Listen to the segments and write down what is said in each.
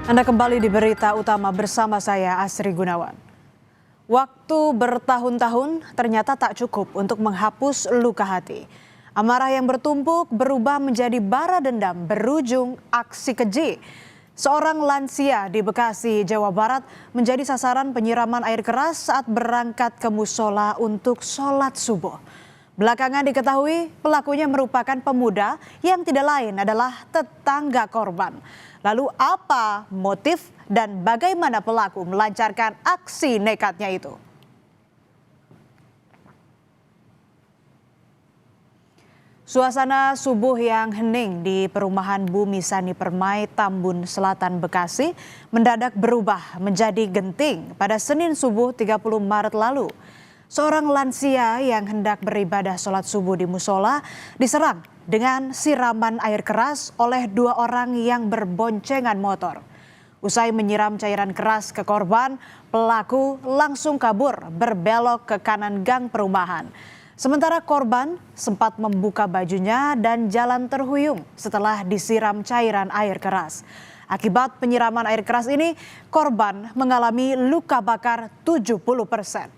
Anda kembali di berita utama bersama saya Asri Gunawan. Waktu bertahun-tahun ternyata tak cukup untuk menghapus luka hati. Amarah yang bertumpuk berubah menjadi bara dendam berujung aksi keji. Seorang lansia di Bekasi, Jawa Barat menjadi sasaran penyiraman air keras saat berangkat ke musola untuk sholat subuh. Belakangan diketahui pelakunya merupakan pemuda yang tidak lain adalah tetangga korban. Lalu apa motif dan bagaimana pelaku melancarkan aksi nekatnya itu? Suasana subuh yang hening di perumahan Bumi Sani Permai, Tambun Selatan, Bekasi mendadak berubah menjadi genting pada Senin subuh 30 Maret lalu. Seorang lansia yang hendak beribadah sholat subuh di musola diserang dengan siraman air keras oleh dua orang yang berboncengan motor. Usai menyiram cairan keras ke korban, pelaku langsung kabur berbelok ke kanan gang perumahan. Sementara korban sempat membuka bajunya dan jalan terhuyung setelah disiram cairan air keras. Akibat penyiraman air keras ini, korban mengalami luka bakar 70%.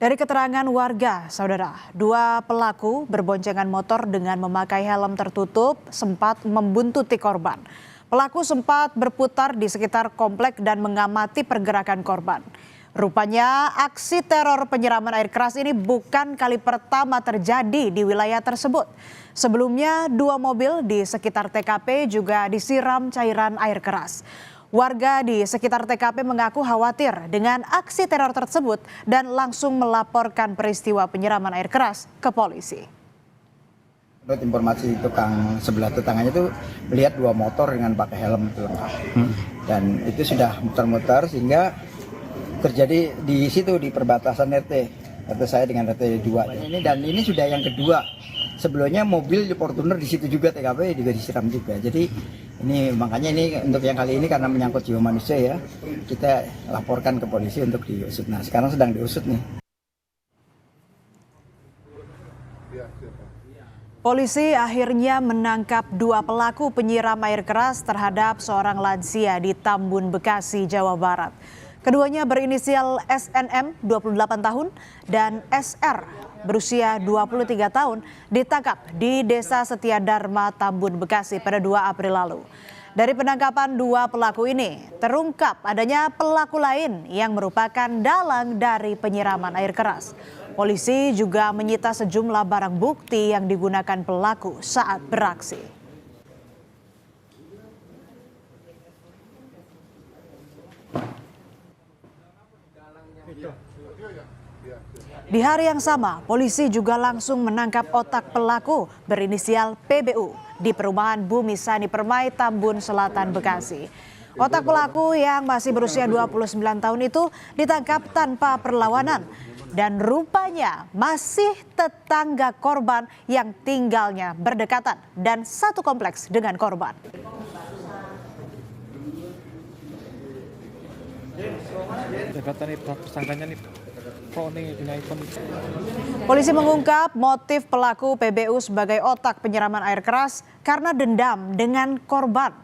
Dari keterangan warga, saudara, dua pelaku berboncengan motor dengan memakai helm tertutup sempat membuntuti korban. Pelaku sempat berputar di sekitar komplek dan mengamati pergerakan korban. Rupanya aksi teror penyiraman air keras ini bukan kali pertama terjadi di wilayah tersebut. Sebelumnya, dua mobil di sekitar TKP juga disiram cairan air keras. Warga di sekitar TKP mengaku khawatir dengan aksi teror tersebut dan langsung melaporkan peristiwa penyiraman air keras ke polisi. Menurut informasi tukang sebelah tetangganya itu melihat dua motor dengan pakai helm itu lengkap. Dan itu sudah muter-muter sehingga terjadi di situ di perbatasan RT saya dengan RT 2. Dan ini sudah yang kedua. Sebelumnya mobil di Fortuner di situ juga TKP juga disiram juga. Jadi ini makanya ini untuk yang kali ini karena menyangkut jiwa manusia ya, kita laporkan ke polisi untuk diusut. Nah, sekarang sedang diusut nih. Polisi akhirnya menangkap dua pelaku penyiram air keras terhadap seorang lansia di Tambun, Bekasi, Jawa Barat. Keduanya berinisial SNM 28 tahun dan SR berusia 23 tahun ditangkap di Desa Setia Dharma, Tambun, Bekasi pada 2 April lalu. Dari penangkapan dua pelaku ini terungkap adanya pelaku lain yang merupakan dalang dari penyiraman air keras. Polisi juga menyita sejumlah barang bukti yang digunakan pelaku saat beraksi. Di hari yang sama, polisi juga langsung menangkap otak pelaku berinisial PBU di perumahan Bumi Sani Permai, Tambun Selatan, Bekasi. Otak pelaku yang masih berusia 29 tahun itu ditangkap tanpa perlawanan dan rupanya masih tetangga korban yang tinggalnya berdekatan dan satu kompleks dengan korban. Polisi mengungkap motif pelaku PBU sebagai otak penyiraman air keras karena dendam dengan korban.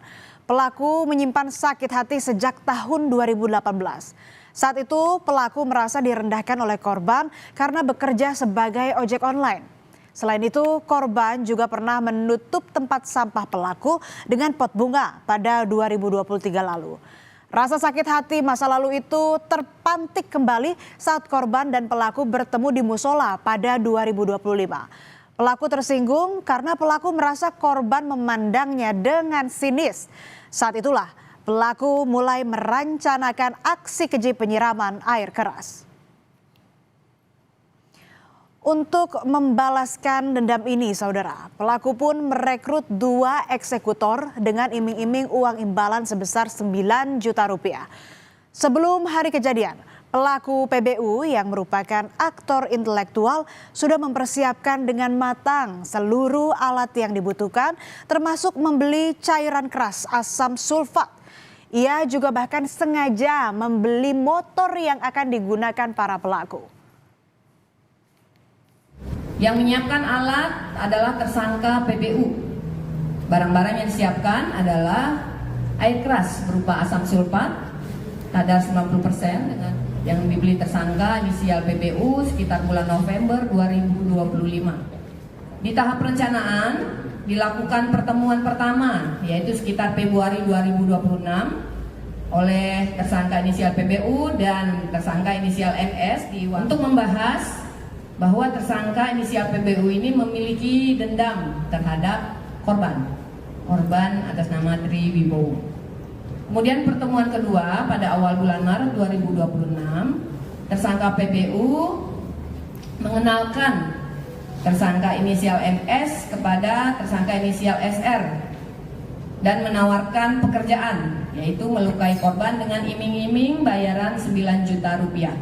Pelaku menyimpan sakit hati sejak tahun 2018. Saat itu pelaku merasa direndahkan oleh korban karena bekerja sebagai ojek online. Selain itu, korban juga pernah menutup tempat sampah pelaku dengan pot bunga pada 2023 lalu. Rasa sakit hati masa lalu itu terpantik kembali saat korban dan pelaku bertemu di musola pada 2025. Pelaku tersinggung karena pelaku merasa korban memandangnya dengan sinis. Saat itulah pelaku mulai merencanakan aksi keji penyiraman air keras. Untuk membalaskan dendam ini, saudara, pelaku pun merekrut dua eksekutor dengan iming-iming uang imbalan sebesar 9 juta rupiah. Sebelum hari kejadian, pelaku PBU yang merupakan aktor intelektual sudah mempersiapkan dengan matang seluruh alat yang dibutuhkan, termasuk membeli cairan keras asam sulfat. Ia juga bahkan sengaja membeli motor yang akan digunakan para pelaku. Yang menyiapkan alat adalah tersangka PBU. Barang-barang yang disiapkan adalah air keras berupa asam sulfat kadar 90% dengan yang dibeli tersangka inisial PBU sekitar bulan November 2025. Di tahap perencanaan dilakukan pertemuan pertama yaitu sekitar Februari 2026 oleh tersangka inisial PBU dan tersangka inisial NS untuk membahas bahwa tersangka inisial PBU ini memiliki dendam terhadap korban atas nama Tri Wibowo. Kemudian pertemuan kedua pada awal bulan Maret 2026, tersangka PBU mengenalkan tersangka inisial MS kepada tersangka inisial SR dan menawarkan pekerjaan, yaitu melukai korban dengan iming-iming bayaran 9 juta rupiah.